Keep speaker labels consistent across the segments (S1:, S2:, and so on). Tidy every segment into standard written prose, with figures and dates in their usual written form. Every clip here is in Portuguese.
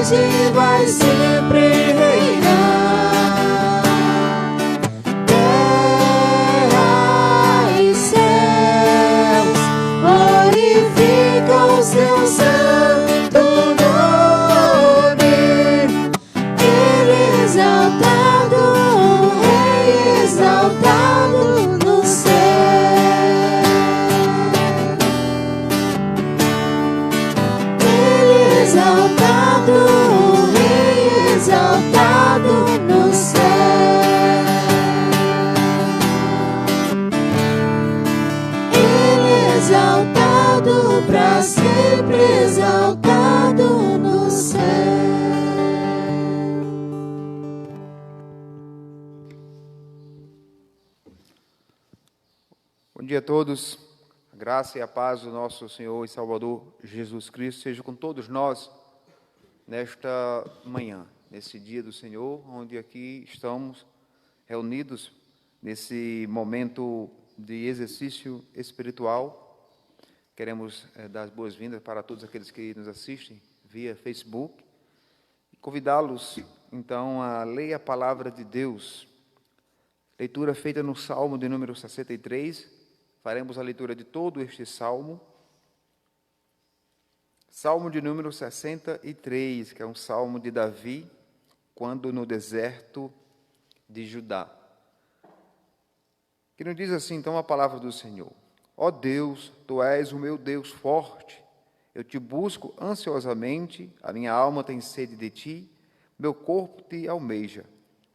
S1: verdade vai sempre reinar. Terra e céus glorificam o seu santo nome. Ele exaltado, o Rei exaltado no céu. Ele exaltado, o Rei exaltado no céu. Ele exaltado, para sempre exaltado no céu.
S2: Bom dia a todos. A graça e a paz do nosso Senhor e Salvador Jesus Cristo seja com todos nós nesta manhã, nesse dia do Senhor, onde aqui estamos reunidos nesse momento de exercício espiritual. Queremos dar as boas-vindas para todos aqueles que nos assistem via Facebook e convidá-los, então, a ler a palavra de Deus. Leitura feita no Salmo de número 63. Faremos a leitura de todo este salmo. Salmo de número 63, que é um salmo de Davi, quando no deserto de Judá. Que nos diz assim, então, a palavra do Senhor: Ó Deus, Tu és o meu Deus forte, eu te busco ansiosamente, a minha alma tem sede de Ti, meu corpo te almeja,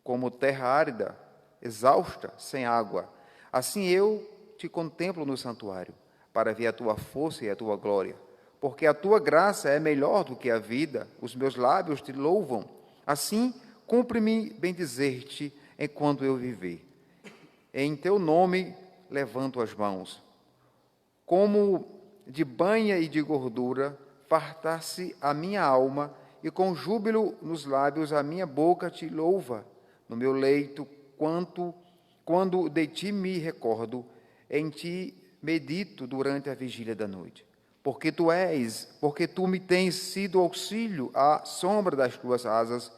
S2: como terra árida, exausta, sem água. Assim eu te contemplo no santuário, para ver a Tua força e a Tua glória. Porque a Tua graça é melhor do que a vida, os meus lábios te louvam. Assim, cumpre-me bendizer-te enquanto eu viver. Em Teu nome levanto as mãos. Como de banha e de gordura, fartar-se a minha alma, e com júbilo nos lábios a minha boca te louva. No meu leito, quando de Ti me recordo, em Ti medito durante a vigília da noite. Porque Tu me tens sido auxílio à sombra das Tuas asas,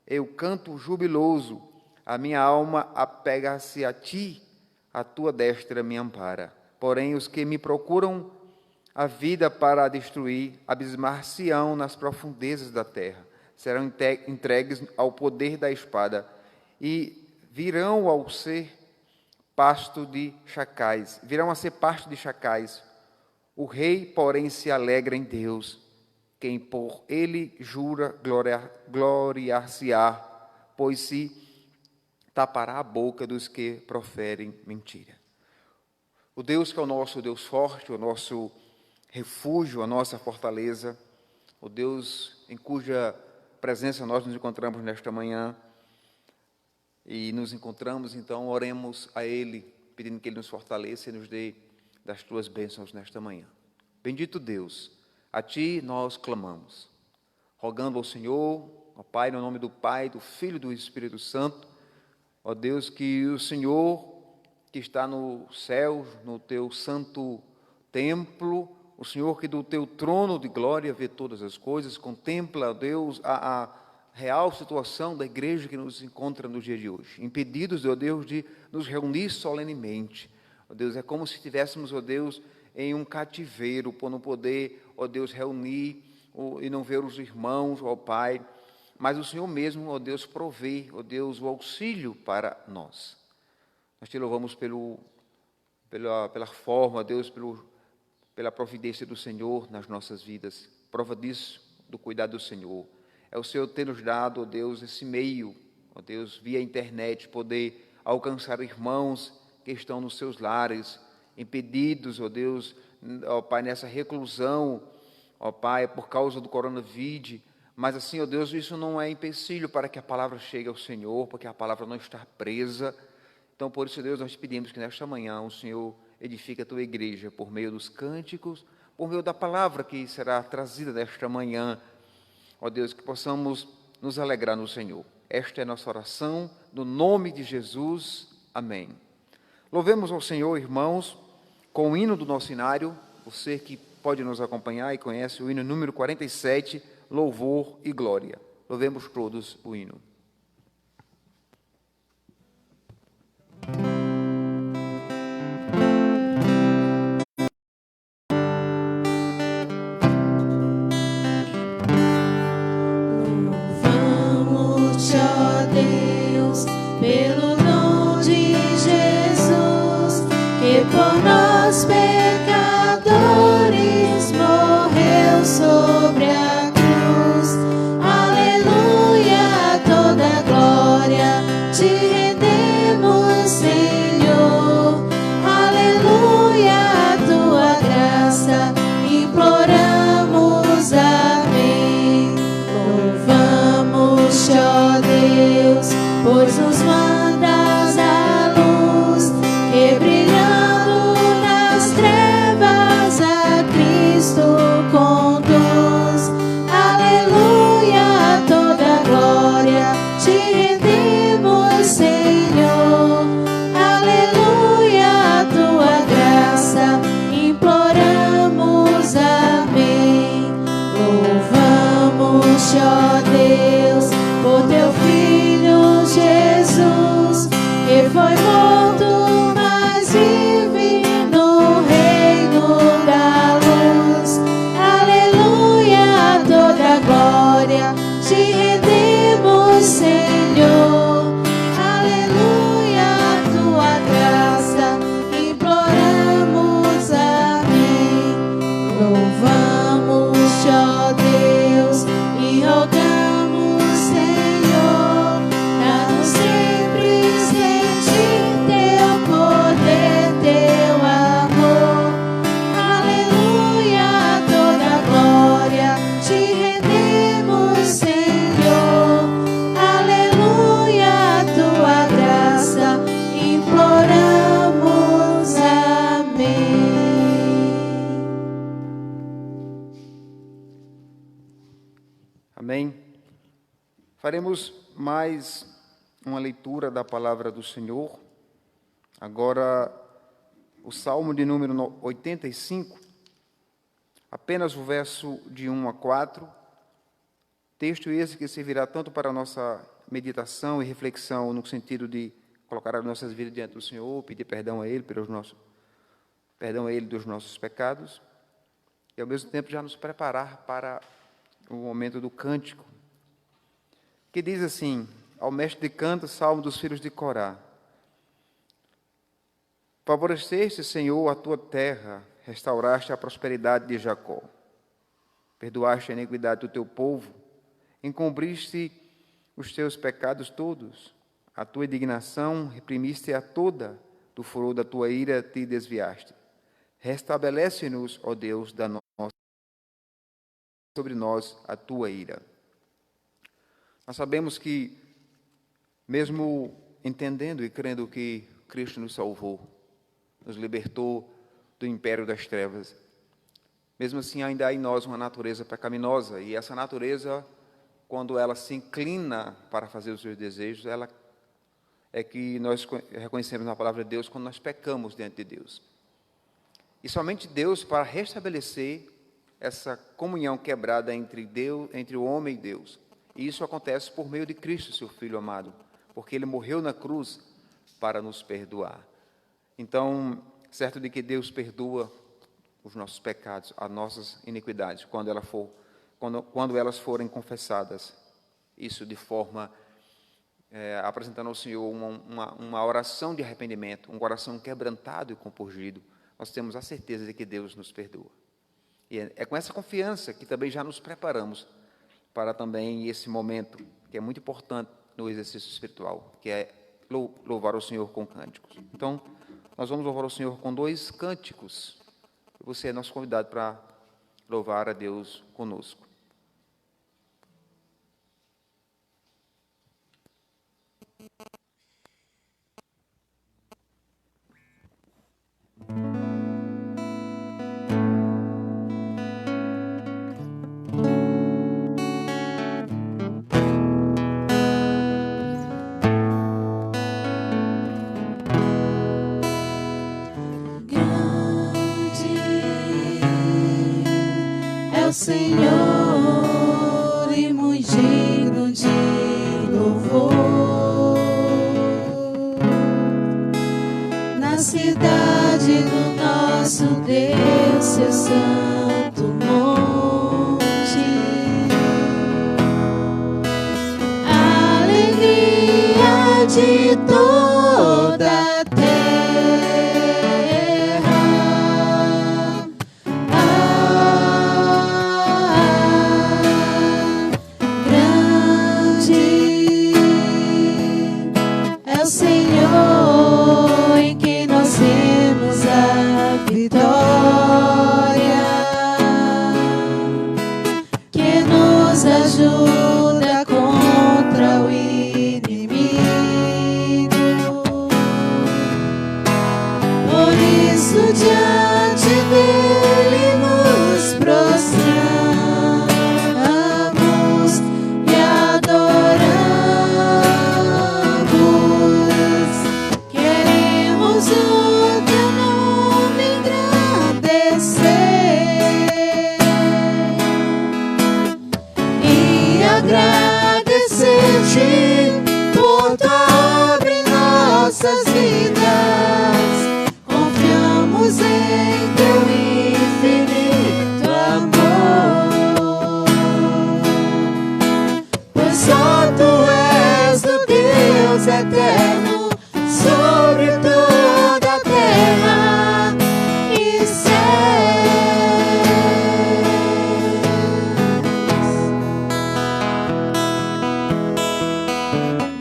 S2: eu canto jubiloso, a minha alma apega-se a Ti, a Tua destra me ampara. Porém, os que me procuram a vida para a destruir, abismar-se-ão nas profundezas da terra, serão entregues ao poder da espada, e virão a ser pasto de chacais. O rei, porém, se alegra em Deus, quem por ele jura gloriar-se-á, pois se tapará a boca dos que proferem mentira. O Deus que é o nosso Deus forte, o nosso refúgio, a nossa fortaleza, o Deus em cuja presença nós nos encontramos nesta manhã, e nos encontramos, então, oremos a Ele, pedindo que Ele nos fortaleça e nos dê das Tuas bênçãos nesta manhã. Bendito Deus, a Ti nós clamamos, rogando ao Senhor, ó Pai, no nome do Pai, do Filho e do Espírito Santo, ó Deus, que o Senhor, que está no céu, no Teu santo templo, o Senhor que do Teu trono de glória vê todas as coisas, contempla, ó Deus, a real situação da igreja que nos encontra no dia de hoje, impedidos, ó Deus, de nos reunir solenemente. Ó Deus, é como se estivéssemos, ó Deus, em um cativeiro, por não poder, ó Deus, reunir e não ver os irmãos, ó Pai, mas o Senhor mesmo, ó Deus, provê, ó Deus, o auxílio para nós. Nós Te louvamos pela forma, ó Deus, pela providência do Senhor nas nossas vidas. Prova disso, do cuidado do Senhor. É o Senhor ter nos dado, ó Deus, esse meio, ó Deus, via internet, poder alcançar irmãos que estão nos seus lares, impedidos, ó Deus, ó Pai, nessa reclusão, ó Pai, por causa do coronavírus. Mas assim, ó Deus, isso não é empecilho para que a palavra chegue ao Senhor, porque a palavra não está presa. Então, por isso, Deus, nós pedimos que nesta manhã o Senhor edifique a Tua igreja por meio dos cânticos, por meio da palavra que será trazida nesta manhã. Ó Deus, que possamos nos alegrar no Senhor. Esta é a nossa oração, no nome de Jesus. Amém. Louvemos ao Senhor, irmãos, com o hino do nosso inário. Você que pode nos acompanhar e conhece o hino número 47, louvor e glória. Louvemos todos o hino.
S1: Louvamos-te, ó Deus, pelo dom de Jesus, que por nós pecadores morreu sobre a cruz. Aleluia, toda glória te rendemos, Senhor. Aleluia, a tua graça imploramos, amém. Louvamos-te, ó Deus, pois nos mandas a luz, que brilhando nas trevas a Cristo conduz. Aleluia, toda glória te rendemos, Senhor. Aleluia, a tua graça imploramos, amém. Louvamos-te, ó Deus, por teu Filho Jesus, que foi morto, mas vive no reino da luz. Aleluia, toda glória te rendemos, Senhor. Aleluia, a tua graça imploramos, amém. Louvamos-te, ó Deus, e rogamos, Senhor, dá-nos sempre sentir teu poder, teu amor. Aleluia, toda glória te rendemos, Senhor. Aleluia, a tua graça imploramos, amém.
S2: Amém? Faremos mais uma leitura da palavra do Senhor. Agora, o Salmo de número 85, apenas o verso de 1 a 4. Texto esse que servirá tanto para a nossa meditação e reflexão, no sentido de colocar as nossas vidas diante do Senhor, pedir perdão a Ele dos nossos pecados, e ao mesmo tempo já nos preparar para o momento do cântico, que diz assim, ao mestre de canto, Salmo dos filhos de Corá: favoreceste, Senhor, a tua terra, restauraste a prosperidade de Jacó, perdoaste a iniquidade do teu povo, encobriste os teus pecados todos, a tua indignação reprimiste a toda, do furor da tua ira te desviaste. Restabelece-nos, ó Deus, sobre nós a tua ira. Nós sabemos que, mesmo entendendo e crendo que Cristo nos salvou, nos libertou do império das trevas, mesmo assim ainda há em nós uma natureza pecaminosa, e essa natureza, quando ela se inclina para fazer os seus desejos, ela é que nós reconhecemos na palavra de Deus quando nós pecamos diante de Deus. E somente Deus, para restabelecer essa comunhão quebrada entre Deus, entre o homem e Deus. E isso acontece por meio de Cristo, seu Filho amado, porque Ele morreu na cruz para nos perdoar. Então, certo de que Deus perdoa os nossos pecados, as nossas iniquidades, quando elas forem confessadas. Isso de forma, apresentando ao Senhor uma oração de arrependimento, um coração quebrantado e compungido, nós temos a certeza de que Deus nos perdoa. E é com essa confiança que também já nos preparamos para também esse momento, que é muito importante no exercício espiritual, que é louvar o Senhor com cânticos. Então, nós vamos louvar o Senhor com 2 cânticos. Você é nosso convidado para louvar a Deus conosco.
S1: Senhor, e muito digno de louvor. Na cidade do nosso Deus, seu santo monte, alegria de toda a terra. Grande é o Senhor em quem nós temos a vitória, que nos ajuda contra o inimigo. Por isso diante dele nos prostramos e adoramos. Queremos o teu nome engrandecer e agradecer-te por tua obra em nossas vidas. Confiamos em teu infinito amor, pois só tu és o Deus eterno sobre toda a terra e céus.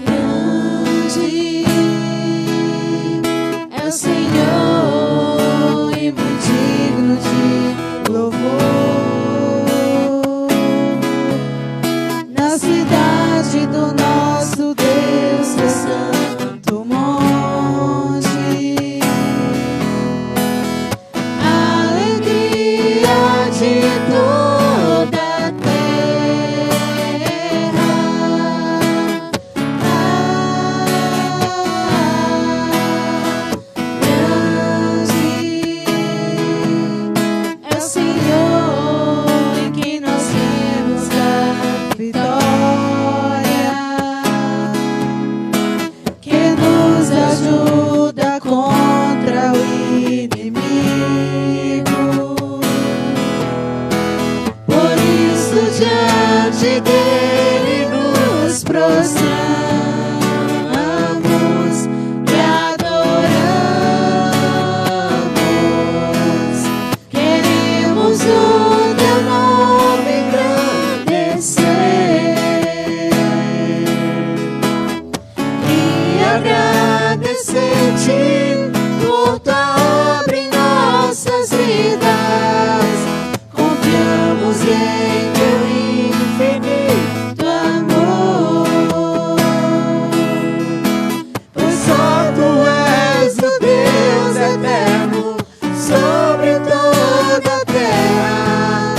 S1: Grande é o Senhor e muito digno de louvor. Na cidade do nosso Deus, seu santo monte, alegria de toda a terra. Grande é o Senhor em quem nós temos a vitória, que nos ajuda contra o inimigo. Por isso diante dele nos prostramos e adoramos. Queremos o teu nome engrandecer e agradecer-te por tua obra em nossas vidas. Confiamos em teu infinito amor, pois só tu és o Deus eterno sobre toda a terra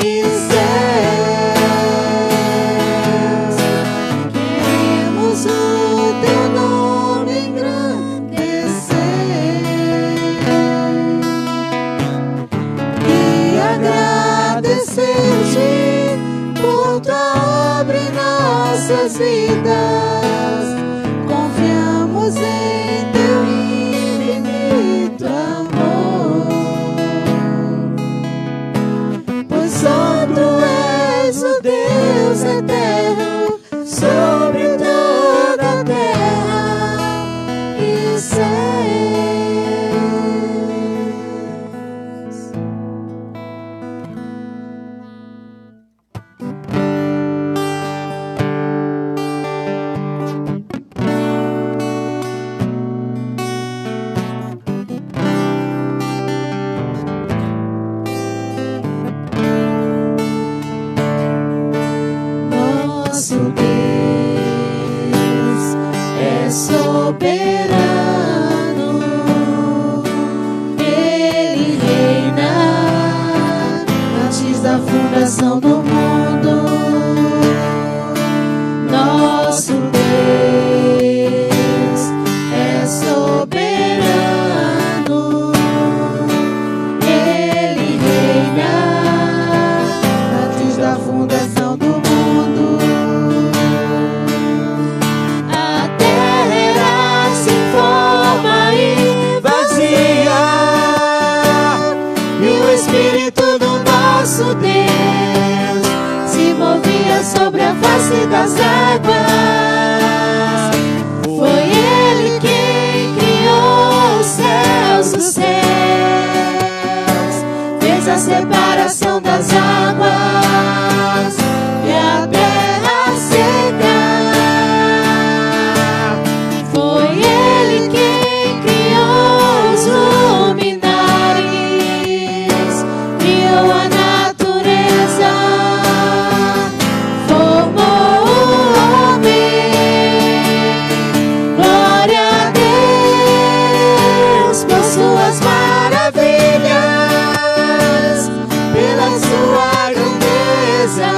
S1: e céus. Queremos o teu nome engrandecer e agradecer-te por tua obra em nossas vidas. Confiamos em teu infinito amor, pois só tu és o Deus eterno sobre toda a terra e céus. Nosso Deus é soberano, Ele reina antes da fundação do mundo. Nosso Deus é soberano, Ele reina antes da fundação do mundo. face das águas. Foi Ele quem criou os céus dos céus, fez a separação das águas e a terra seca. Foi Ele quem criou os luminares, criou a natureza, formou o homem. Glória a Deus por suas maravilhas, pela sua grandeza.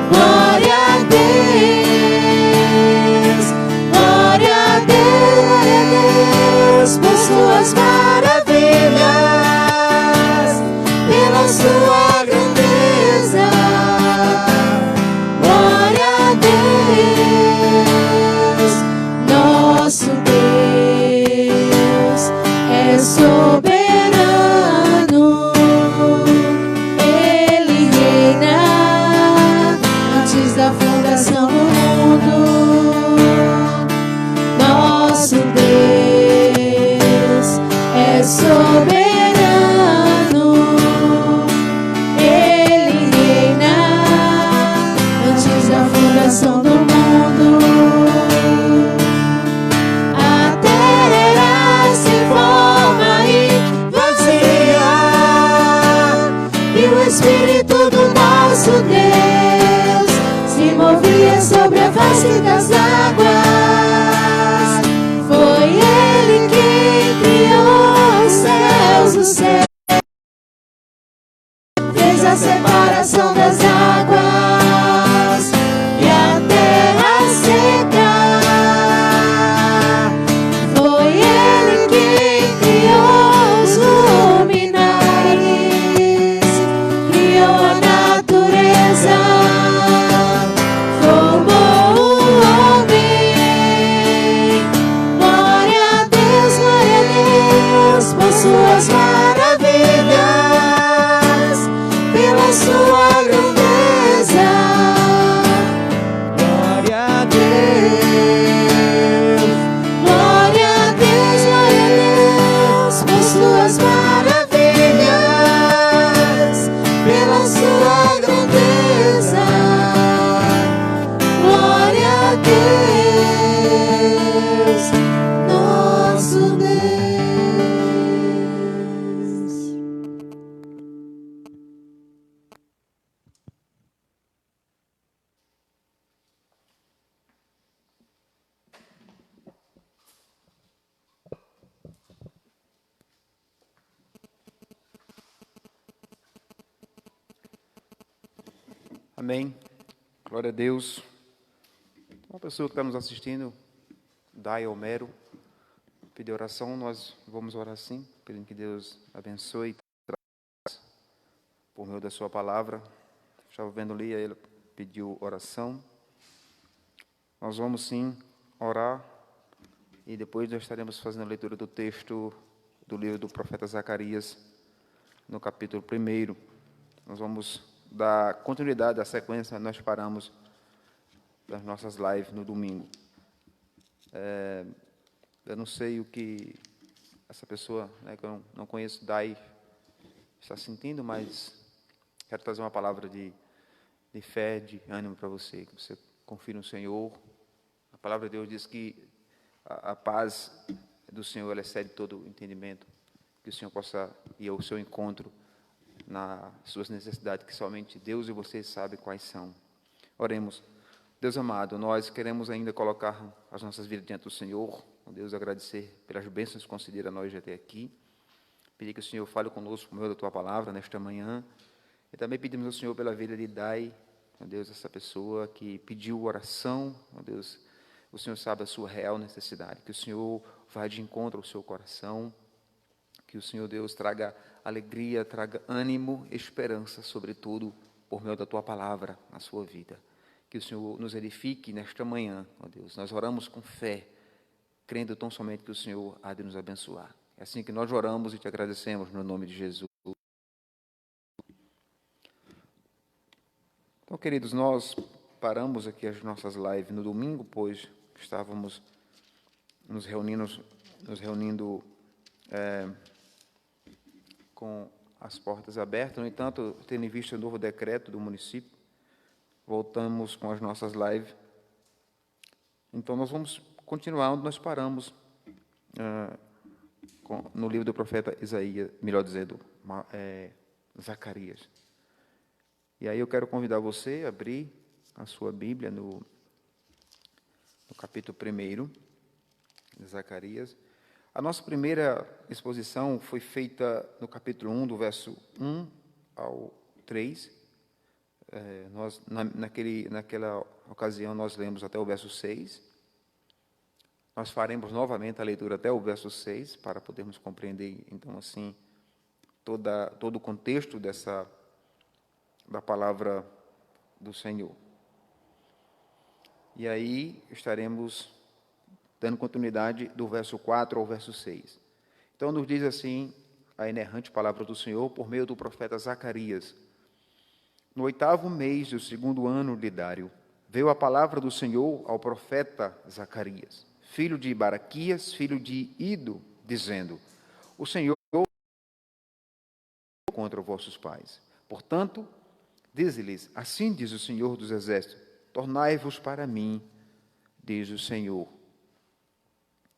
S1: Glória a Deus, glória a Deus por suas maravilhas, pela sua grandeza. Glória a Deus, nosso Deus é soberano. Ele reina antes da fundação do mundo. Nosso Deus é soberano. Ele reina antes da fundação do mundo. A terra se forma e vazia, e o Espírito do nosso Deus se movia sobre a face das águas. Foi Ele quem criou os céus dos céus, fez a separação das águas e a terra seca. Foi Ele quem criou os luminares, criou a natureza, formou o homem. Glória a Deus por suas maravilhas, pela sua grandeza. Glória a Deus, glória a Deus, glória a Deus por suas maravilhas, pela sua grandeza. Glória a Deus, nosso Deus.
S2: Amém. Glória a Deus. Uma pessoa que está nos assistindo, Dai Homero, pediu oração. Nós vamos orar sim, pedindo que Deus abençoe por meio da sua palavra. Estava vendo ali, ele pediu oração. Nós vamos sim orar e depois nós estaremos fazendo a leitura do texto do livro do profeta Zacarias, no capítulo 1. Nós vamos dar continuidade à sequência. Nós paramos das nossas lives no domingo. Eu não sei o que essa pessoa, que eu não conheço, Dai, está sentindo, mas quero trazer uma palavra de fé, de ânimo para você, que você confie no Senhor. A palavra de Deus diz que a paz do Senhor ela excede todo o entendimento, que o Senhor possa ir ao seu encontro nas suas necessidades, que somente Deus e você sabem quais são. Oremos. Deus amado, nós queremos ainda colocar as nossas vidas diante do Senhor. Deus, agradecer pelas bênçãos concedidas a nós até aqui. Pedir que o Senhor fale conosco por meio da Tua palavra nesta manhã. E também pedimos ao Senhor pela vida de Dai, meu Deus, essa pessoa que pediu oração, meu Deus, o Senhor sabe a sua real necessidade. Que o Senhor vá de encontro ao seu coração. Que o Senhor, Deus, traga alegria, traga ânimo, esperança, sobretudo, por meio da Tua palavra na sua vida. Que o Senhor nos edifique nesta manhã, ó Deus. Nós oramos com fé, crendo tão somente que o Senhor há de nos abençoar. É assim que nós oramos e te agradecemos no nome de Jesus. Então, queridos, nós paramos aqui as nossas lives no domingo, pois estávamos nos reunindo com as portas abertas. No entanto, tendo em vista o novo decreto do município, voltamos com as nossas lives. Então, nós vamos continuar onde nós paramos, no livro do profeta Isaías, melhor dizendo, Zacarias. E aí eu quero convidar você a abrir a sua Bíblia no capítulo 1 de Zacarias. A nossa primeira exposição foi feita no capítulo 1, do verso 1 ao 3. Naquela ocasião, nós lemos até o verso 6. Nós faremos novamente a leitura até o verso 6, para podermos compreender, então, assim, todo o contexto da palavra do Senhor. E aí estaremos dando continuidade do verso 4 ao verso 6. Então, nos diz assim a inerrante palavra do Senhor por meio do profeta Zacarias. No 8º mês do 2º ano de Dário, veio a palavra do Senhor ao profeta Zacarias, filho de Baraquias, filho de Ido, dizendo: O Senhor contra vossos pais. Portanto, dize-lhes: Assim diz o Senhor dos Exércitos: Tornai-vos para mim, diz o Senhor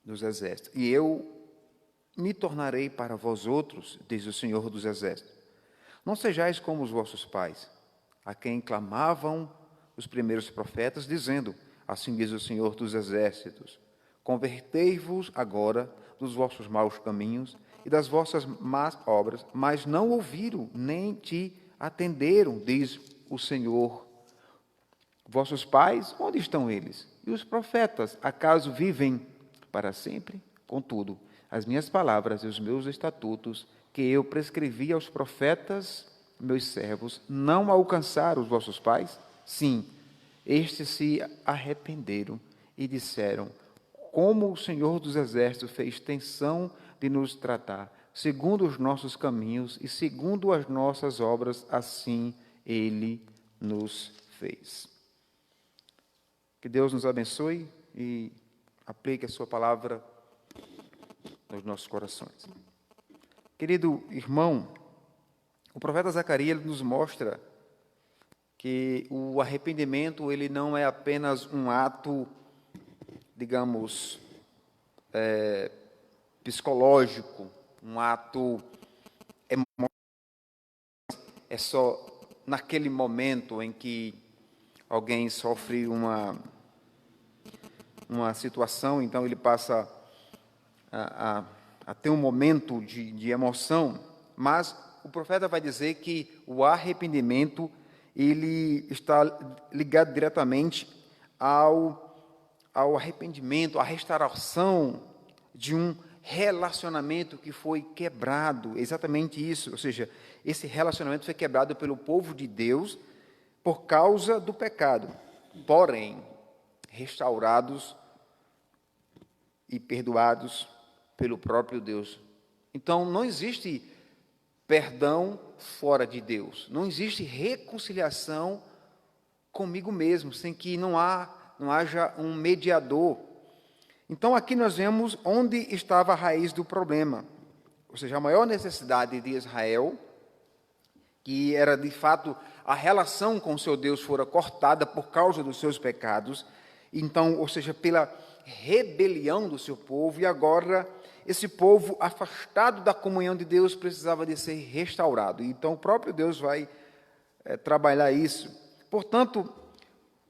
S2: dos Exércitos, e eu me tornarei para vós outros, diz o Senhor dos Exércitos. Não sejais como os vossos pais, a quem clamavam os primeiros profetas, dizendo: Assim diz o Senhor dos Exércitos: Convertei-vos agora dos vossos maus caminhos e das vossas más obras, mas não ouviram, nem te atenderam, diz o Senhor. Vossos pais, onde estão eles? E os profetas, acaso vivem para sempre? Contudo, as minhas palavras e os meus estatutos, que eu prescrevi aos profetas, meus servos, não alcançaram os vossos pais? Sim, estes se arrependeram e disseram: Como o Senhor dos Exércitos fez tensão de nos tratar, segundo os nossos caminhos e segundo as nossas obras, assim Ele nos fez. Que Deus nos abençoe e aplique a sua palavra nos nossos corações. Querido irmão, o profeta Zacarias nos mostra que o arrependimento ele não é apenas um ato, digamos, psicológico, um ato emocional. É só naquele momento em que alguém sofre uma situação, então ele passa a ter um momento de emoção, mas o profeta vai dizer que o arrependimento ele está ligado diretamente ao arrependimento, à restauração de um relacionamento que foi quebrado, exatamente isso, ou seja, esse relacionamento foi quebrado pelo povo de Deus por causa do pecado, porém, restaurados e perdoados pelo próprio Deus. Então, não existe perdão fora de Deus, não existe reconciliação comigo mesmo, sem que não haja um mediador. Então, aqui nós vemos onde estava a raiz do problema, ou seja, a maior necessidade de Israel, que era de fato a relação com o seu Deus fora cortada por causa dos seus pecados, então, ou seja, pela rebelião do seu povo, e agora esse povo afastado da comunhão de Deus precisava de ser restaurado. Então, o próprio Deus vai trabalhar isso. Portanto,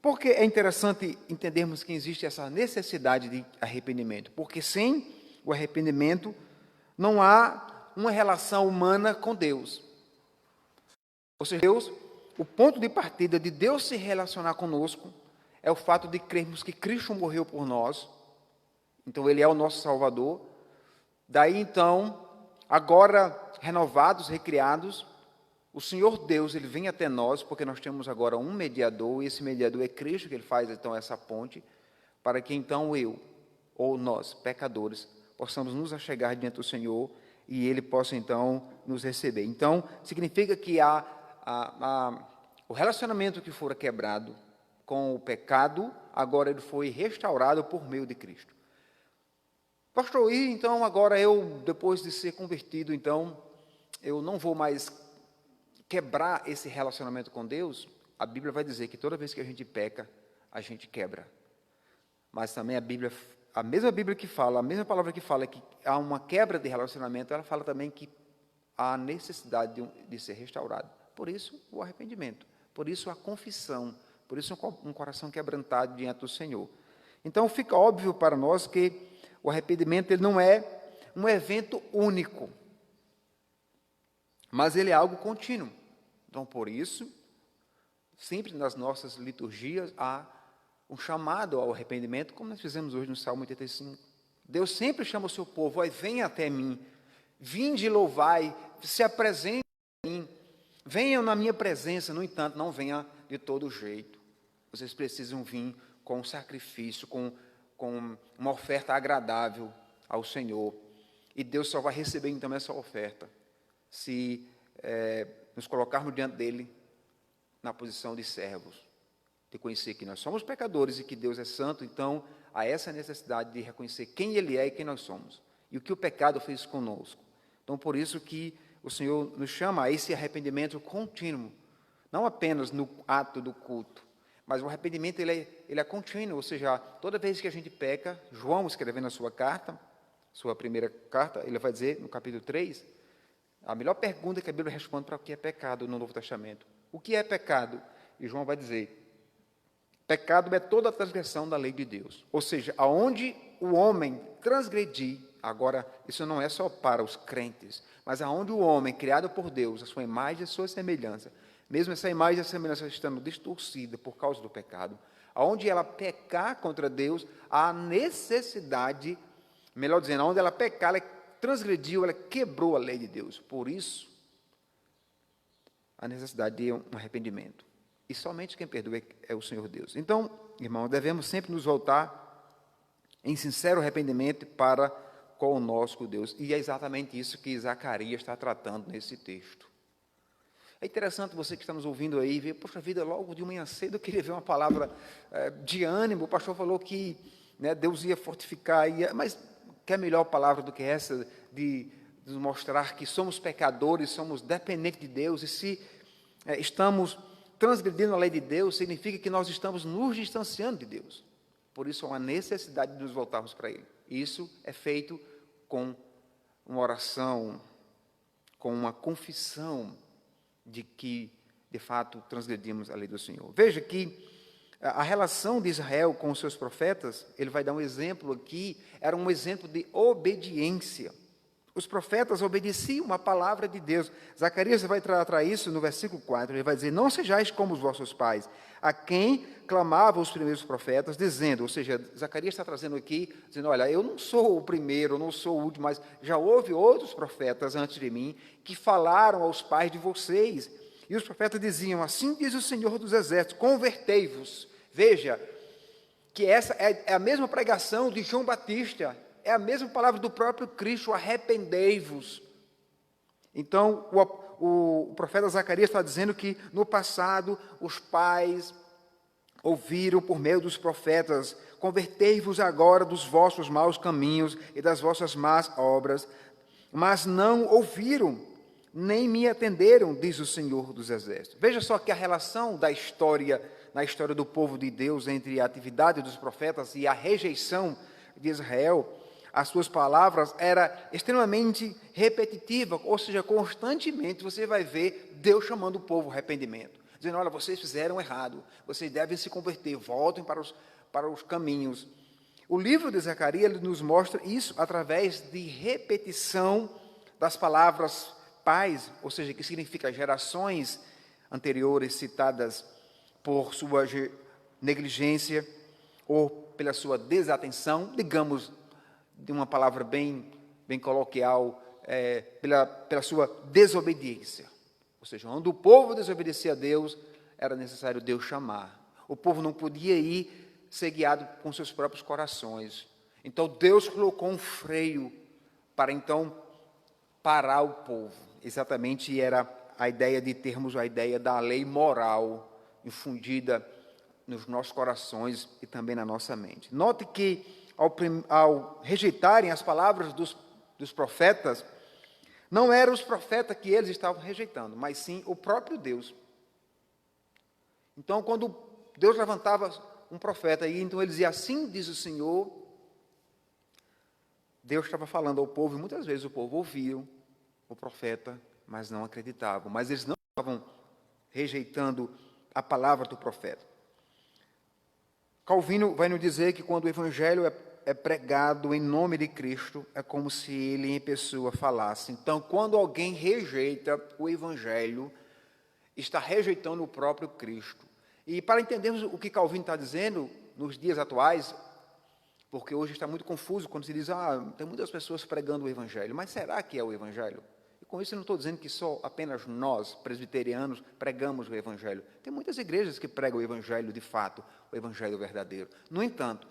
S2: por que é interessante entendermos que existe essa necessidade de arrependimento? Porque sem o arrependimento não há uma relação humana com Deus. Ou seja, Deus, o ponto de partida de Deus se relacionar conosco é o fato de crermos que Cristo morreu por nós. Então, Ele é o nosso Salvador. Daí, então, agora renovados, recriados, o Senhor Deus, Ele vem até nós, porque nós temos agora um mediador, e esse mediador é Cristo, que Ele faz, então, essa ponte, para que, então, eu, ou nós, pecadores, possamos nos achegar diante do Senhor, e Ele possa, então, nos receber. Então, significa que há O relacionamento que fora quebrado com o pecado, agora ele foi restaurado por meio de Cristo. Pastor, e então agora eu, depois de ser convertido, então, eu não vou mais quebrar esse relacionamento com Deus? A Bíblia vai dizer que toda vez que a gente peca, a gente quebra. Mas também a mesma Bíblia que fala, a mesma palavra que fala que há uma quebra de relacionamento, ela fala também que há necessidade de ser restaurado. Por isso, o arrependimento. Por isso, a confissão. Por isso, um coração quebrantado diante do Senhor. Então, fica óbvio para nós que o arrependimento ele não é um evento único, mas ele é algo contínuo. Então, por isso, sempre nas nossas liturgias há um chamado ao arrependimento, como nós fizemos hoje no Salmo 85. Deus sempre chama o seu povo, venha até mim, vinde e louvai, se apresente a mim, venham na minha presença, no entanto, não venha de todo jeito. Vocês precisam vir com um sacrifício, com uma oferta agradável ao Senhor. E Deus só vai receber então essa oferta se nos colocarmos diante dele na posição de servos, de conhecer que nós somos pecadores e que Deus é santo. Então há essa necessidade de reconhecer quem Ele é e quem nós somos, e o que o pecado fez conosco. Então por isso que o Senhor nos chama a esse arrependimento contínuo, não apenas no ato do culto, mas o arrependimento ele é contínuo, ou seja, toda vez que a gente peca, João escrevendo a sua carta, sua primeira carta, ele vai dizer no capítulo 3, a melhor pergunta que a Bíblia responde para o que é pecado no Novo Testamento. O que é pecado? E João vai dizer, pecado é toda a transgressão da lei de Deus. Ou seja, aonde o homem transgredir, agora isso não é só para os crentes, mas aonde o homem, criado por Deus, a sua imagem e a sua semelhança, mesmo essa imagem e a semelhança estando distorcida por causa do pecado, aonde ela pecar contra Deus, há necessidade, melhor dizendo, aonde ela pecar, ela transgrediu, ela quebrou a lei de Deus. Por isso, a necessidade de um arrependimento. E somente quem perdoa é o Senhor Deus. Então, irmãos, devemos sempre nos voltar em sincero arrependimento para com o nosso Deus. E é exatamente isso que Zacarias está tratando nesse texto. É interessante você que está nos ouvindo aí, ver, poxa vida, logo de manhã cedo eu queria ver uma palavra de ânimo. O pastor falou que Deus ia fortificar, mas que é melhor palavra do que essa de nos mostrar que somos pecadores, somos dependentes de Deus, e se estamos transgredindo a lei de Deus, significa que nós estamos nos distanciando de Deus. Por isso, há uma necessidade de nos voltarmos para Ele. Isso é feito com uma oração, com uma confissão de que, de fato, transgredimos a lei do Senhor. Veja que a relação de Israel com os seus profetas, ele vai dar um exemplo aqui, era um exemplo de obediência. Os profetas obedeciam a palavra de Deus. Zacarias vai tratar isso no versículo 4, ele vai dizer, não sejais como os vossos pais, a quem clamavam os primeiros profetas, dizendo, ou seja, Zacarias está trazendo aqui, dizendo, olha, eu não sou o primeiro, eu não sou o último, mas já houve outros profetas antes de mim, que falaram aos pais de vocês, e os profetas diziam, assim diz o Senhor dos Exércitos, convertei-vos. Veja, que essa é a mesma pregação de João Batista, é a mesma palavra do próprio Cristo, arrependei-vos. Então, o profeta Zacarias está dizendo que no passado os pais ouviram por meio dos profetas, convertei-vos agora dos vossos maus caminhos e das vossas más obras, mas não ouviram, nem me atenderam, diz o Senhor dos Exércitos. Veja só que a relação da história, na história do povo de Deus, entre a atividade dos profetas e a rejeição de Israel, as suas palavras era extremamente repetitiva, ou seja, constantemente você vai ver Deus chamando o povo ao arrependimento, dizendo, olha, vocês fizeram errado, vocês devem se converter, voltem para os caminhos. O livro de Zacarias ele nos mostra isso através de repetição das palavras pais, ou seja, que significa gerações anteriores citadas por sua negligência ou pela sua desatenção, digamos, de uma palavra bem coloquial, pela sua desobediência. Ou seja, quando o povo desobedecia a Deus, era necessário Deus chamar. O povo não podia ir ser guiado com seus próprios corações. Então, Deus colocou um freio para, então, parar o povo. Exatamente era a ideia de termos a ideia da lei moral infundida nos nossos corações e também na nossa mente. Note que, ao rejeitarem as palavras dos profetas, não eram os profetas que eles estavam rejeitando, mas sim o próprio Deus. Então, quando Deus levantava um profeta, e então ele dizia, assim diz o Senhor, Deus estava falando ao povo, e muitas vezes o povo ouvia o profeta, mas não acreditavam. Mas eles não estavam rejeitando a palavra do profeta. Calvino vai nos dizer que quando o evangelho é pregado em nome de Cristo, é como se ele em pessoa falasse. Então, quando alguém rejeita o evangelho, está rejeitando o próprio Cristo. E para entendermos o que Calvino está dizendo nos dias atuais, porque hoje está muito confuso quando se diz, tem muitas pessoas pregando o evangelho, mas será que é o evangelho? E com isso eu não estou dizendo que só apenas nós, presbiterianos, pregamos o evangelho. Tem muitas igrejas que pregam o evangelho de fato, o evangelho verdadeiro. No entanto,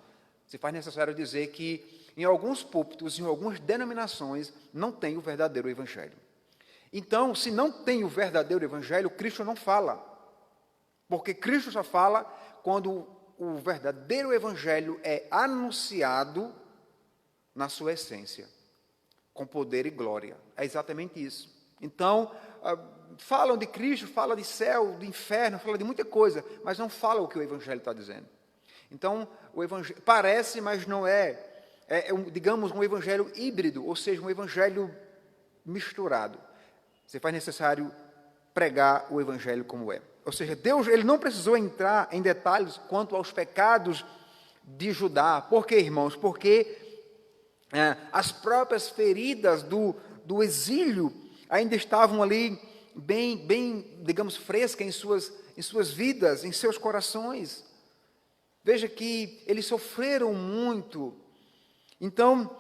S2: se faz necessário dizer que em alguns púlpitos, em algumas denominações, não tem o verdadeiro evangelho. Então, se não tem o verdadeiro evangelho, Cristo não fala. Porque Cristo só fala quando o verdadeiro evangelho é anunciado na sua essência, com poder e glória. É exatamente isso. Então, falam de Cristo, falam de céu, de inferno, falam de muita coisa, mas não falam o que o evangelho está dizendo. Então, o evangelho parece, mas não é. Digamos, um evangelho híbrido, ou seja, um evangelho misturado. Você faz necessário pregar o evangelho como é. Ou seja, Deus ele não precisou entrar em detalhes quanto aos pecados de Judá. Por quê, irmãos? Porque as próprias feridas do exílio ainda estavam ali bem, digamos, frescas em suas vidas, em seus corações. Veja que eles sofreram muito. Então,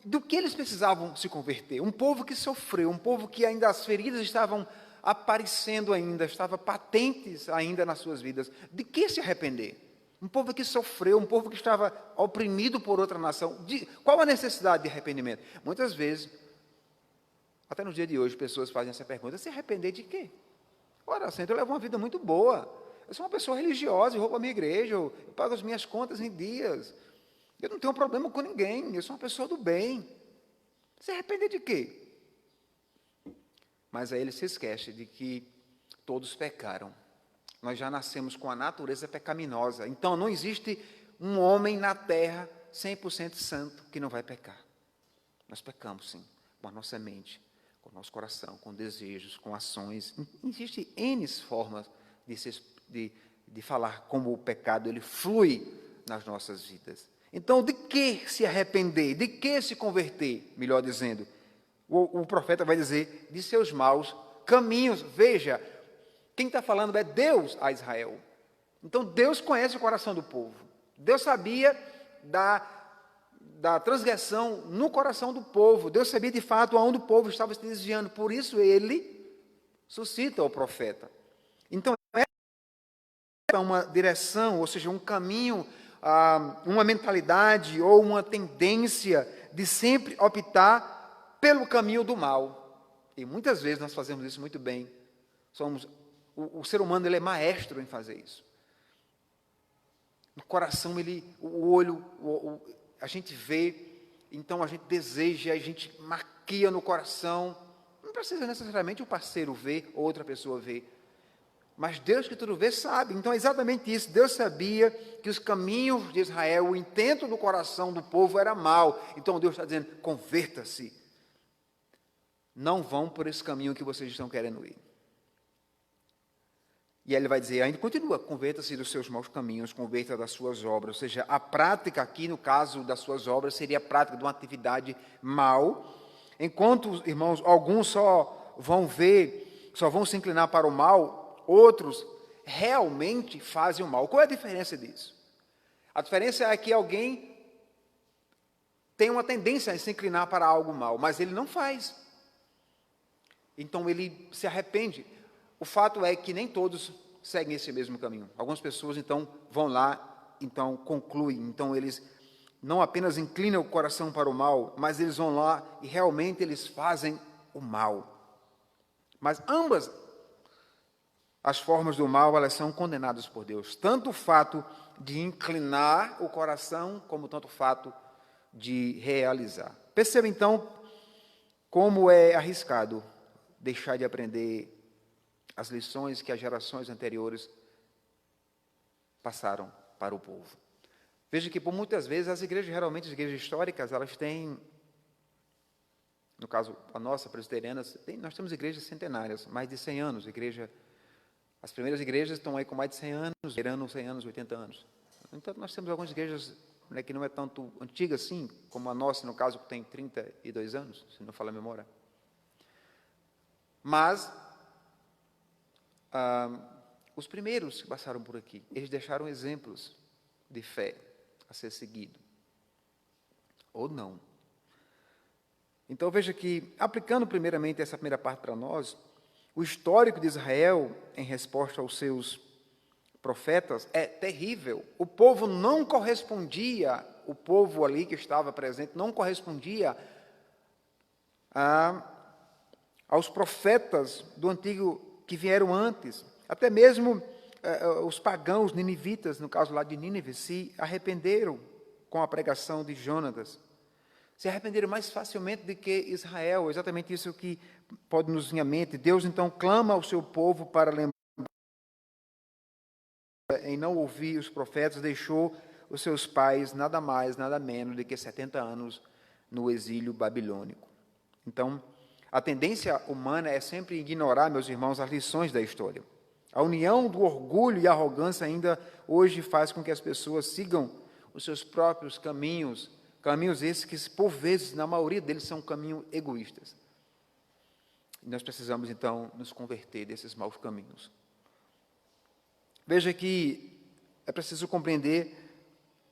S2: do que eles precisavam se converter? Um povo que sofreu, um povo que ainda as feridas estavam aparecendo ainda, estavam patentes ainda nas suas vidas. De que se arrepender? Um povo que sofreu, um povo que estava oprimido por outra nação. Qual a necessidade de arrependimento? Muitas vezes, até no dia de hoje, pessoas fazem essa pergunta, se arrepender de quê? Ora, eu levo uma vida muito boa. Eu sou uma pessoa religiosa, eu vou para a minha igreja, eu pago as minhas contas em dias. Eu não tenho problema com ninguém, eu sou uma pessoa do bem. Se arrepender de quê? Mas aí ele se esquece de que todos pecaram. Nós já nascemos com a natureza pecaminosa. Então, não existe um homem na terra 100% santo que não vai pecar. Nós pecamos, sim, com a nossa mente, com o nosso coração, com desejos, com ações. Existem N formas de falar como o pecado ele flui nas nossas vidas. Então, de que se arrepender? De que se converter? Melhor dizendo, o profeta vai dizer, de seus maus caminhos. Veja, quem está falando é Deus a Israel. Então, Deus conhece o coração do povo. Deus sabia da transgressão no coração do povo. Deus sabia, de fato, aonde o povo estava se desviando. Por isso, ele suscita o profeta. Então, é uma direção, ou seja, um caminho, uma mentalidade ou uma tendência de sempre optar pelo caminho do mal. E muitas vezes nós fazemos isso muito bem. O ser humano ele é maestro em fazer isso. No coração, o olho, a gente vê, então a gente deseja, a gente maquia no coração. Não precisa necessariamente o parceiro ver ou outra pessoa ver. Mas Deus que tudo vê sabe. Então é exatamente isso. Deus sabia que os caminhos de Israel, o intento do coração do povo era mau. Então Deus está dizendo, converta-se. Não vão por esse caminho que vocês estão querendo ir. E aí ele vai dizer, ainda continua, converta-se dos seus maus caminhos, converta das suas obras. Ou seja, a prática aqui, no caso das suas obras, seria a prática de uma atividade mal. Enquanto, irmãos, alguns só vão se inclinar para o mal, outros realmente fazem o mal. Qual é a diferença disso? A diferença é que alguém tem uma tendência a se inclinar para algo mal, mas ele não faz. Então ele se arrepende. O fato é que nem todos seguem esse mesmo caminho. Algumas pessoas, então, vão lá, então, concluem. Então, eles não apenas inclinam o coração para o mal, mas eles vão lá e realmente eles fazem o mal. Mas ambas as formas do mal, elas são condenadas por Deus. Tanto o fato de inclinar o coração, como tanto o fato de realizar. Perceba, então, como é arriscado deixar de aprender as lições que as gerações anteriores passaram para o povo. Veja que, por muitas vezes, as igrejas, geralmente as igrejas históricas, elas têm, no caso, a nossa, presbiteriana, nós temos igrejas centenárias, mais de 100 anos. As primeiras igrejas estão aí com mais de 100 anos, beirando 100 anos, 80 anos. Então, nós temos algumas igrejas, né, que não é tanto antiga assim, como a nossa, no caso, que tem 32 anos, se não falar a memória. Mas, os primeiros que passaram por aqui, eles deixaram exemplos de fé a ser seguido. Ou não. Então, veja que, aplicando primeiramente essa primeira parte para nós, o histórico de Israel, em resposta aos seus profetas, é terrível. O povo não correspondia, o povo ali que estava presente, não correspondia aos profetas do antigo que vieram antes. Até mesmo os pagãos ninivitas, no caso lá de Nínive, se arrependeram com a pregação de Jonatas. Se arrependeram mais facilmente do que Israel. Exatamente isso que pode nos vir à mente. Deus, então, clama ao seu povo para lembrar, em não ouvir os profetas, deixou os seus pais nada mais, nada menos do que 70 anos no exílio babilônico. Então, a tendência humana é sempre ignorar, meus irmãos, as lições da história. A união do orgulho e arrogância ainda hoje faz com que as pessoas sigam os seus próprios caminhos, caminhos esses que, por vezes, na maioria deles, são caminhos egoístas. E nós precisamos, então, nos converter desses maus caminhos. Veja que é preciso compreender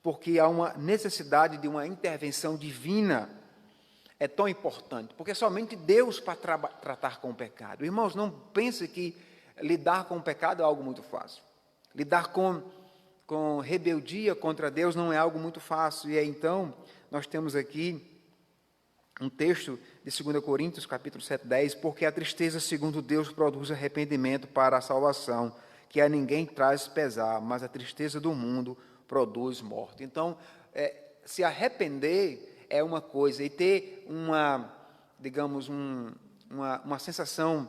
S2: porque há uma necessidade de uma intervenção divina. É tão importante, porque somente Deus para tratar com o pecado. Irmãos, não pense que lidar com o pecado é algo muito fácil. Lidar com rebeldia contra Deus não é algo muito fácil. E aí, então, nós temos aqui um texto de 2 Coríntios, capítulo 7, 10, porque a tristeza, segundo Deus, produz arrependimento para a salvação, que a ninguém traz pesar, mas a tristeza do mundo produz morte. Então, se arrepender é uma coisa, e ter digamos, uma sensação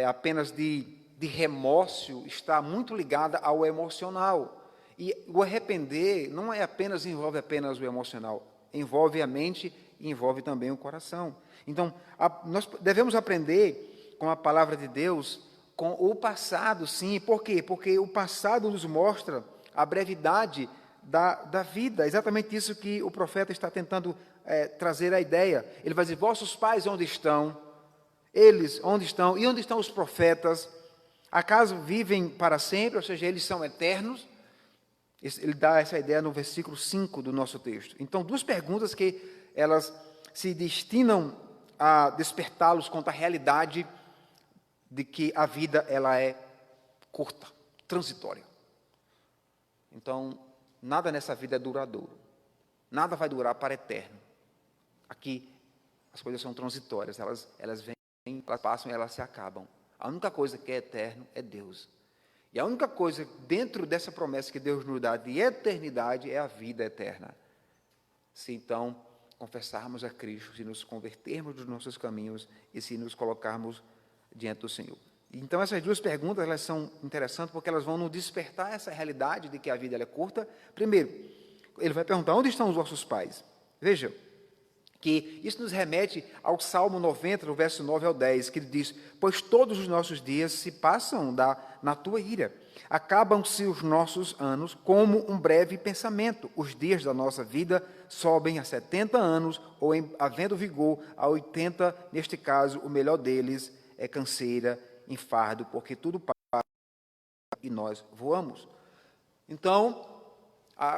S2: apenas de remorso está muito ligada ao emocional. E o arrepender não envolve apenas o emocional, envolve a mente e envolve também o coração. Então, nós devemos aprender com a palavra de Deus, com o passado, sim. Por quê? Porque o passado nos mostra a brevidade da vida. É exatamente isso que o profeta está tentando trazer a ideia. Ele vai dizer, vossos pais onde estão? Eles onde estão? E onde estão os profetas? Acaso vivem para sempre? Ou seja, eles são eternos? Ele dá essa ideia no versículo 5 do nosso texto. Então, duas perguntas que elas se destinam a despertá-los contra a realidade de que a vida ela é curta, transitória. Então, nada nessa vida é duradouro. Nada vai durar para eterno. Aqui, as coisas são transitórias. Elas vêm, elas passam e elas se acabam. A única coisa que é eterno é Deus. E a única coisa dentro dessa promessa que Deus nos dá de eternidade é a vida eterna. Se então confessarmos a Cristo, se nos convertermos dos nossos caminhos e se nos colocarmos diante do Senhor. Então, essas duas perguntas elas são interessantes porque elas vão nos despertar essa realidade de que a vida ela é curta. Primeiro, ele vai perguntar, onde estão os vossos pais? Veja, que isso nos remete ao Salmo 90, no verso 9 ao 10, que ele diz, pois todos os nossos dias se passam na tua ira. Acabam-se os nossos anos como um breve pensamento. Os dias da nossa vida sobem a 70 anos, ou havendo vigor a 80, neste caso, o melhor deles é canseira, enfardo, porque tudo passa e nós voamos. Então,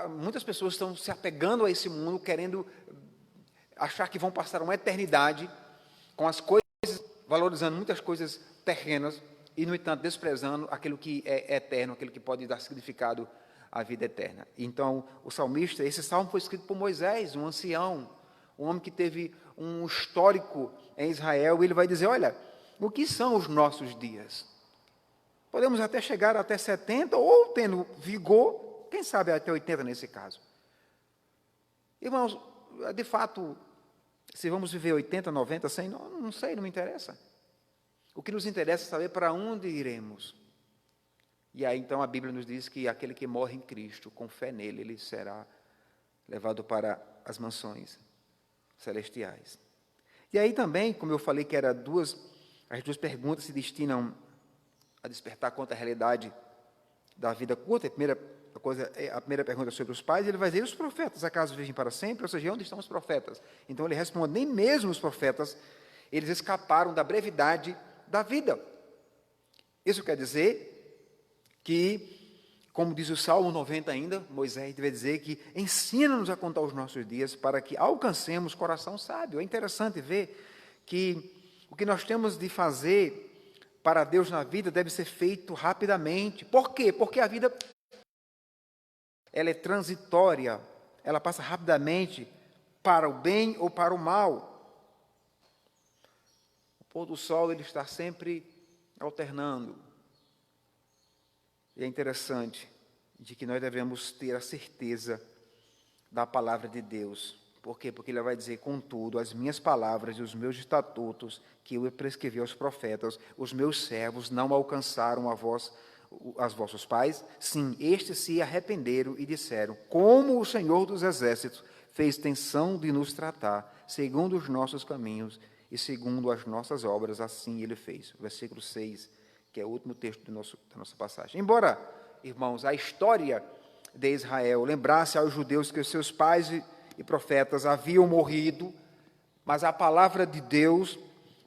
S2: muitas pessoas estão se apegando a esse mundo, querendo achar que vão passar uma eternidade com as coisas, valorizando muitas coisas terrenas e, no entanto, desprezando aquilo que é eterno, aquilo que pode dar significado à vida eterna. Então, o salmista, esse salmo foi escrito por Moisés, um ancião, um homem que teve um histórico em Israel, e ele vai dizer, olha, o que são os nossos dias? Podemos até chegar até 70, ou tendo vigor, quem sabe até 80 nesse caso. Irmãos, de fato, se vamos viver 80, 90, 100, não sei, não me interessa. O que nos interessa é saber para onde iremos. E aí, então, a Bíblia nos diz que aquele que morre em Cristo, com fé nele, ele será levado para as mansões celestiais. E aí também, como eu falei que as duas perguntas se destinam a despertar quanto à realidade da vida curta. A primeira pergunta é sobre os pais, ele vai dizer: os profetas acaso vivem para sempre? Ou seja, onde estão os profetas? Então ele responde: nem mesmo os profetas, eles escaparam da brevidade da vida. Isso quer dizer que, como diz o Salmo 90 ainda, Moisés deve dizer que ensina-nos a contar os nossos dias para que alcancemos coração sábio. É interessante ver que o que nós temos de fazer para Deus na vida deve ser feito rapidamente. Por quê? Porque a vida ela é transitória, ela passa rapidamente para o bem ou para o mal. O pôr do sol ele está sempre alternando. E é interessante de que nós devemos ter a certeza da palavra de Deus. Por quê? Porque ele vai dizer: contudo, as minhas palavras e os meus estatutos que eu prescrevi aos profetas, os meus servos não alcançaram aos vossos pais? Sim, estes se arrependeram e disseram: como o Senhor dos Exércitos fez tensão de nos tratar, segundo os nossos caminhos e segundo as nossas obras, assim ele fez. Versículo 6, que é o último texto da nossa passagem. Embora, irmãos, a história de Israel lembrasse aos judeus que os seus pais e profetas haviam morrido, mas a palavra de Deus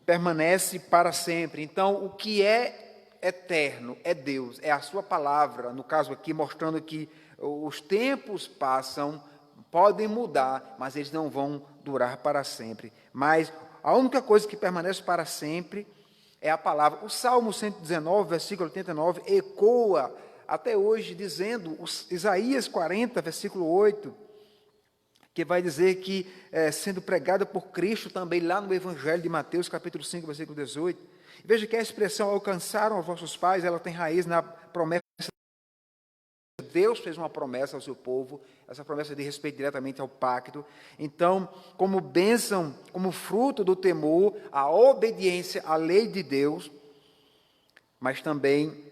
S2: permanece para sempre. Então, o que é eterno é Deus, é a sua palavra, no caso aqui mostrando que os tempos passam, podem mudar, mas eles não vão durar para sempre. Mas a única coisa que permanece para sempre é a palavra. O Salmo 119, versículo 89, ecoa até hoje, dizendo, Isaías 40, versículo 8, que vai dizer que, sendo pregada por Cristo, também lá no Evangelho de Mateus, capítulo 5, versículo 18. Veja que a expressão alcançaram os vossos pais, ela tem raiz na promessa. Deus fez uma promessa ao seu povo, essa promessa diz respeito diretamente ao pacto. Então, como bênção, como fruto do temor, a obediência à lei de Deus, mas também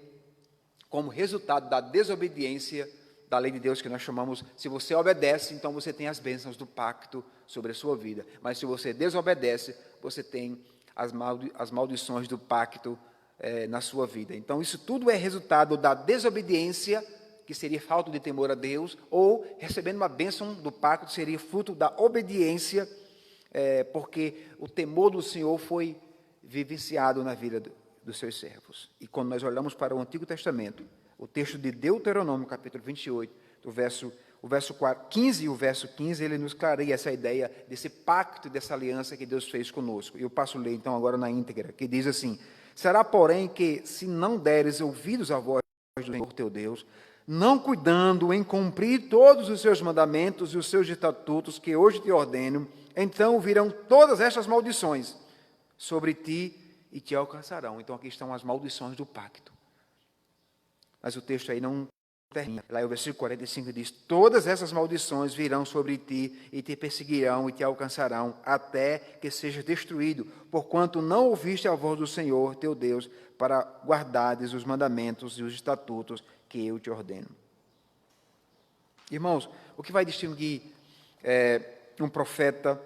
S2: como resultado da desobediência da lei de Deus, que nós chamamos, se você obedece, então você tem as bênçãos do pacto sobre a sua vida. Mas se você desobedece, você tem as maldições do pacto na sua vida. Então isso tudo é resultado da desobediência, que seria falta de temor a Deus, ou recebendo uma bênção do pacto, seria fruto da obediência, porque o temor do Senhor foi vivenciado na vida dos seus servos. E quando nós olhamos para o Antigo Testamento, o texto de Deuteronômio, capítulo 28, o verso 15 e o verso 15, ele nos clareia essa ideia desse pacto, dessa aliança que Deus fez conosco. E eu passo a ler, então, agora na íntegra, que diz assim: será, porém, que se não deres ouvidos à voz do Senhor teu Deus, não cuidando em cumprir todos os seus mandamentos e os seus estatutos que hoje te ordeno, então virão todas estas maldições sobre ti e te alcançarão. Então aqui estão as maldições do pacto. Mas o texto aí não termina. Lá o versículo 45 diz: todas essas maldições virão sobre ti e te perseguirão e te alcançarão, até que sejas destruído, porquanto não ouviste a voz do Senhor teu Deus, para guardares os mandamentos e os estatutos que eu te ordeno. Irmãos, o que vai distinguir um profeta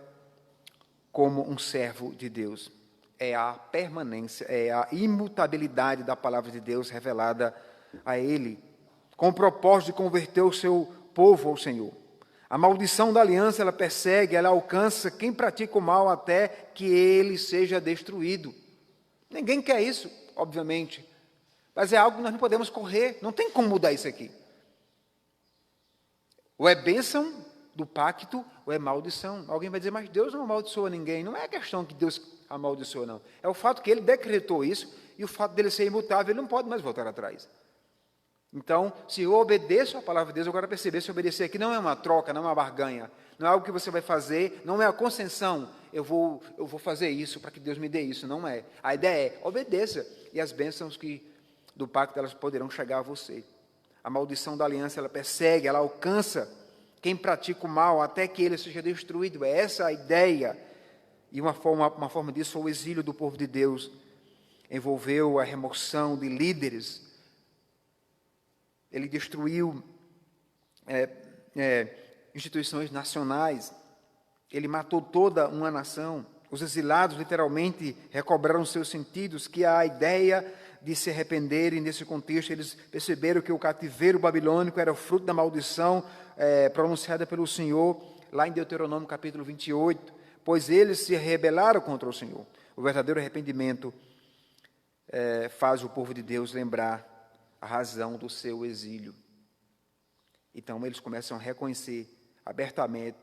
S2: como um servo de Deus é a permanência, é a imutabilidade da palavra de Deus revelada a ele, com o propósito de converter o seu povo ao Senhor. A maldição da aliança, ela persegue, ela alcança quem pratica o mal até que ele seja destruído. Ninguém quer isso, obviamente, mas é algo que nós não podemos correr, não tem como mudar isso aqui. Ou é bênção do pacto, ou é maldição. Alguém vai dizer: mas Deus não amaldiçoa ninguém. Não é a questão que Deus amaldiçoa, não. É o fato que ele decretou isso, e o fato dele ser imutável, ele não pode mais voltar atrás. Então, se eu obedeço a palavra de Deus, agora perceber, se obedecer aqui não é uma troca, não é uma barganha, não é algo que você vai fazer, não é a concessão, eu vou fazer isso para que Deus me dê isso, não é. A ideia é: obedeça, e as bênçãos que do pacto, elas poderão chegar a você. A maldição da aliança, ela persegue, ela alcança quem pratica o mal até que ele seja destruído. É essa a ideia. E uma forma disso foi o exílio do povo de Deus. Envolveu a remoção de líderes. Ele destruiu instituições nacionais. Ele matou toda uma nação. Os exilados, literalmente, recobraram seus sentidos, que a ideia de se arrependerem nesse contexto, eles perceberam que o cativeiro babilônico era o fruto da maldição pronunciada pelo Senhor, lá em Deuteronômio capítulo 28, pois eles se rebelaram contra o Senhor. O verdadeiro arrependimento faz o povo de Deus lembrar a razão do seu exílio. Então, eles começam a reconhecer abertamente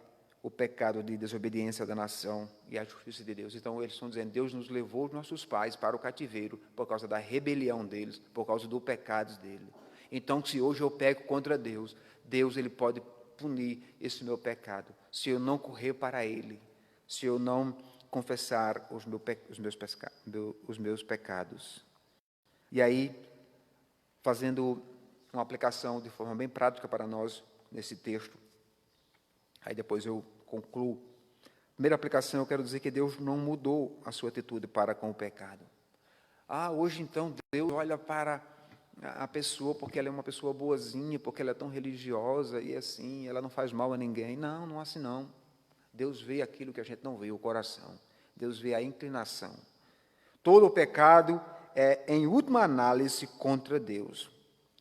S2: o pecado de desobediência da nação e a justiça de Deus. Então, eles estão dizendo, Deus nos levou, os nossos pais, para o cativeiro por causa da rebelião deles, por causa do pecado dele. Então, se hoje eu peco contra Deus, Deus ele pode punir esse meu pecado. Se eu não correr para Ele, se eu não confessar os meus pecados. E aí, fazendo uma aplicação de forma bem prática para nós nesse texto, aí depois eu concluo. Primeira aplicação, eu quero dizer que Deus não mudou a sua atitude para com o pecado. Hoje então Deus olha para a pessoa porque ela é uma pessoa boazinha, porque ela é tão religiosa e assim, ela não faz mal a ninguém. Não, não é assim não. Deus vê aquilo que a gente não vê, o coração. Deus vê a inclinação. Todo o pecado é, em última análise, contra Deus.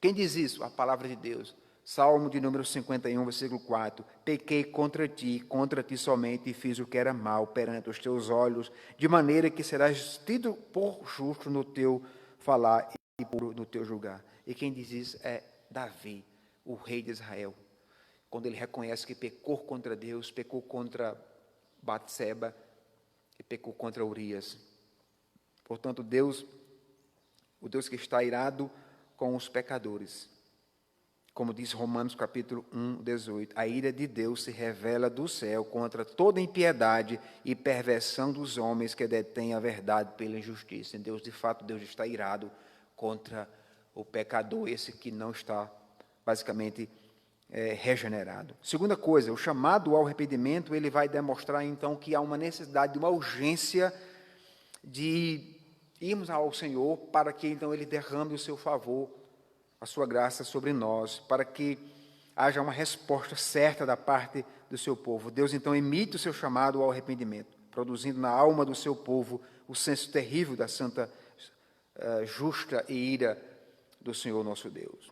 S2: Quem diz isso? A palavra de Deus. Salmo de número 51, versículo 4. Pequei contra ti somente, e fiz o que era mal perante os teus olhos, de maneira que serás tido por justo no teu falar e puro no teu julgar. E quem diz isso é Davi, o rei de Israel. Quando ele reconhece que pecou contra Deus, pecou contra Batseba e pecou contra Urias. Portanto, o Deus que está irado com os pecadores. Como diz Romanos capítulo 1, 18, a ira de Deus se revela do céu contra toda impiedade e perversão dos homens que detêm a verdade pela injustiça. Em Deus, de fato, Deus está irado contra o pecador, esse que não está, basicamente, regenerado. Segunda coisa, o chamado ao arrependimento, ele vai demonstrar, então, que há uma necessidade, uma urgência de irmos ao Senhor para que, então, Ele derrame o seu favor, a sua graça sobre nós, para que haja uma resposta certa da parte do seu povo. Deus, então, emite o seu chamado ao arrependimento, produzindo na alma do seu povo o senso terrível da santa, justa e ira do Senhor nosso Deus.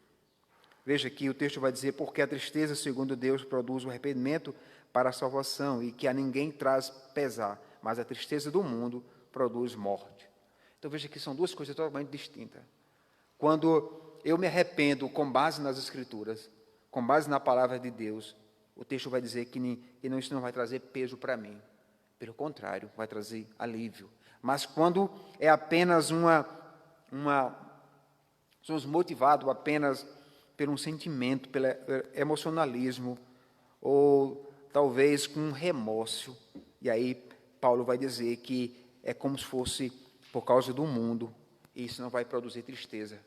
S2: Veja que o texto vai dizer, porque a tristeza, segundo Deus, produz o arrependimento para a salvação, e que a ninguém traz pesar, mas a tristeza do mundo produz morte. Então veja que são duas coisas totalmente distintas. Quando eu me arrependo com base nas Escrituras, com base na palavra de Deus, o texto vai dizer que isso não vai trazer peso para mim. Pelo contrário, vai trazer alívio. Mas quando é apenas somos motivados apenas por um sentimento, pelo emocionalismo, ou talvez com um remorso, e aí Paulo vai dizer que é como se fosse por causa do mundo, e isso não vai produzir tristeza,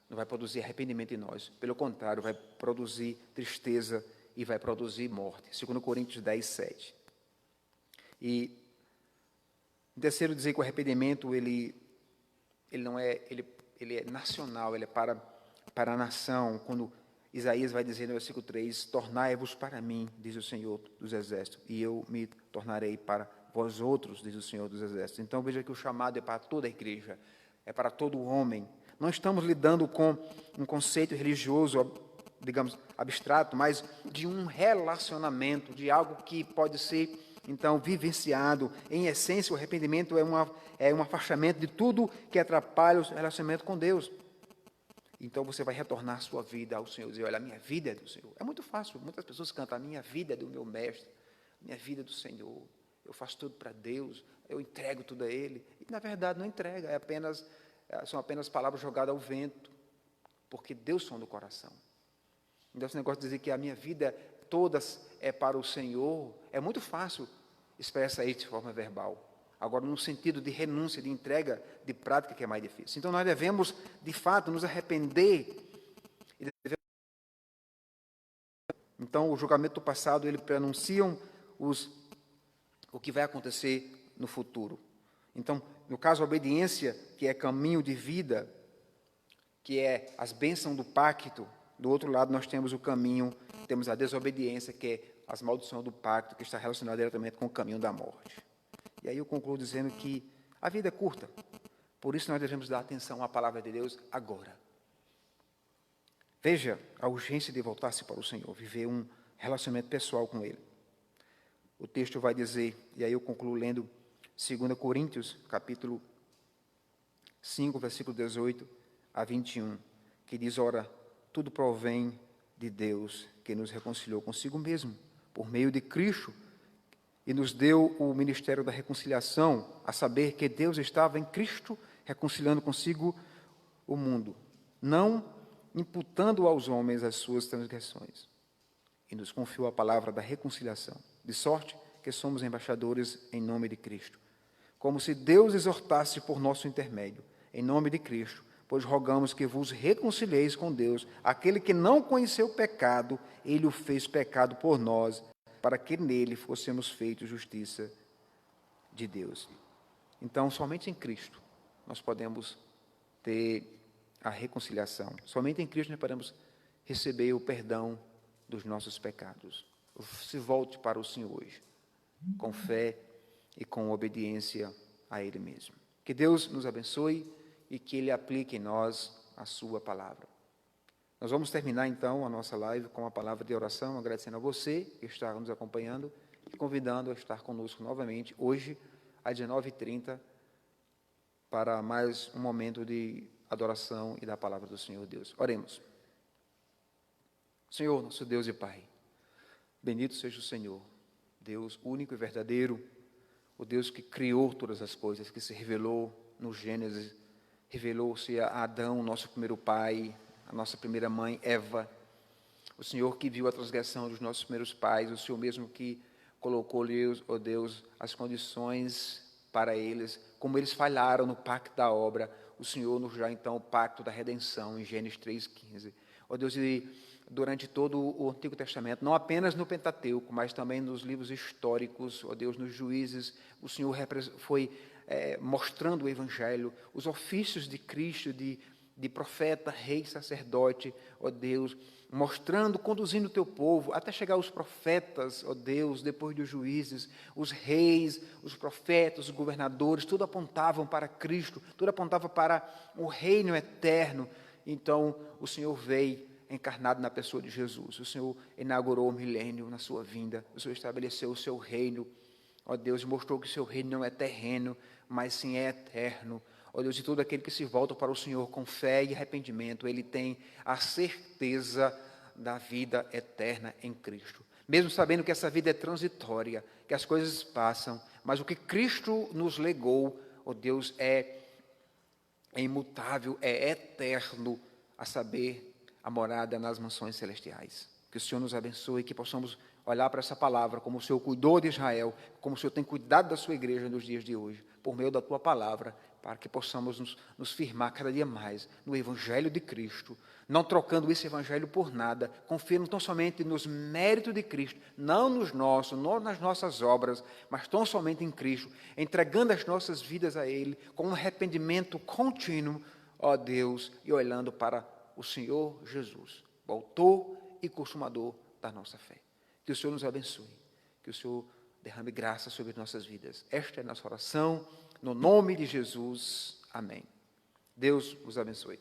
S2: não vai produzir arrependimento em nós. Pelo contrário, vai produzir tristeza e vai produzir morte. 2 Coríntios 10, 7. E, em terceiro, dizer que o arrependimento, ele é nacional, ele é para a nação. Quando Isaías vai dizer no versículo 3, tornai-vos para mim, diz o Senhor dos Exércitos, e eu me tornarei para vós outros, diz o Senhor dos Exércitos. Então, veja que o chamado é para toda a igreja, é para todo homem. Não estamos lidando com um conceito religioso, digamos, abstrato, mas de um relacionamento, de algo que pode ser, então, vivenciado. Em essência, o arrependimento é um afastamento de tudo que atrapalha o relacionamento com Deus. Então, você vai retornar a sua vida ao Senhor, dizer, olha, a minha vida é do Senhor. É muito fácil, muitas pessoas cantam, a minha vida é do meu mestre, a minha vida é do Senhor. Eu faço tudo para Deus, eu entrego tudo a Ele. E, na verdade, não entrega, são apenas palavras jogadas ao vento, porque Deus sonda o coração. Então, esse negócio de dizer que a minha vida toda é para o Senhor, é muito fácil expressar isso de forma verbal. Agora, no sentido de renúncia, de entrega, de prática, que é mais difícil. Então, nós devemos, de fato, nos arrepender. Então, o julgamento do passado, ele preanunciam o que vai acontecer no futuro. Então, no caso, a obediência, que é caminho de vida, que é as bênçãos do pacto. Do outro lado, nós temos o caminho, temos a desobediência, que é as maldições do pacto, que está relacionada diretamente com o caminho da morte. E aí eu concluo dizendo que a vida é curta, por isso nós devemos dar atenção à palavra de Deus agora. Veja a urgência de voltar-se para o Senhor, viver um relacionamento pessoal com Ele. O texto vai dizer, e aí eu concluo lendo 2 Coríntios, capítulo 5, versículo 18 a 21, que diz, ora, tudo provém de Deus, que nos reconciliou consigo mesmo, por meio de Cristo, e nos deu o ministério da reconciliação, a saber que Deus estava em Cristo, reconciliando consigo o mundo, não imputando aos homens as suas transgressões, e nos confiou a palavra da reconciliação, de sorte que somos embaixadores em nome de Cristo, como se Deus exortasse por nosso intermédio, em nome de Cristo, pois rogamos que vos reconcilieis com Deus. Aquele que não conheceu o pecado, ele o fez pecado por nós, para que nele fôssemos feitos justiça de Deus. Então, somente em Cristo nós podemos ter a reconciliação. Somente em Cristo nós podemos receber o perdão dos nossos pecados. Se volte para o Senhor hoje, com fé e com obediência a Ele mesmo. Que Deus nos abençoe e que Ele aplique em nós a sua palavra. Nós vamos terminar, então, a nossa live com a palavra de oração, agradecendo a você que está nos acompanhando e convidando a estar conosco novamente, hoje, às 19h30, para mais um momento de adoração e da palavra do Senhor Deus. Oremos. Senhor, nosso Deus e Pai, bendito seja o Senhor, Deus único e verdadeiro, o Deus que criou todas as coisas, que se revelou no Gênesis, revelou-se a Adão, nosso primeiro pai, a nossa primeira mãe, Eva, o Senhor que viu a transgressão dos nossos primeiros pais, o Senhor mesmo que colocou-lhes, ó Deus, as condições para eles, como eles falharam no pacto da obra, o Senhor nos dá então o pacto da redenção, em Gênesis 3,15. Ó Deus, e durante todo o Antigo Testamento, não apenas no Pentateuco, mas também nos livros históricos, ó Deus, nos Juízes, o Senhor foi mostrando o Evangelho, os ofícios de Cristo, de profeta, rei, sacerdote, ó Deus, mostrando, conduzindo o teu povo, até chegar aos profetas, ó Deus, depois dos juízes, os reis, os profetas, os governadores, tudo apontavam para Cristo, tudo apontava para o reino eterno. Então, o Senhor veio encarnado na pessoa de Jesus, o Senhor inaugurou o milênio na sua vinda, o Senhor estabeleceu o seu reino, ó Deus, mostrou que o seu reino não é terreno, mas sim é eterno. Ó Deus, e todo aquele que se volta para o Senhor com fé e arrependimento, ele tem a certeza da vida eterna em Cristo. Mesmo sabendo que essa vida é transitória, que as coisas passam, mas o que Cristo nos legou, ó Deus, é imutável, é eterno, a saber, a morada nas mansões celestiais. Que o Senhor nos abençoe, que possamos olhar para essa palavra, como o Senhor cuidou de Israel, como o Senhor tem cuidado da sua igreja nos dias de hoje, por meio da tua palavra, para que possamos nos firmar cada dia mais no Evangelho de Cristo, não trocando esse Evangelho por nada, confiando tão somente nos méritos de Cristo, não nos nossos, não nas nossas obras, mas tão somente em Cristo, entregando as nossas vidas a Ele, com um arrependimento contínuo, ó Deus, e olhando para o Senhor Jesus, o autor e consumador da nossa fé. Que o Senhor nos abençoe, que o Senhor derrame graça sobre nossas vidas. Esta é a nossa oração, no nome de Jesus. Amém. Deus os abençoe.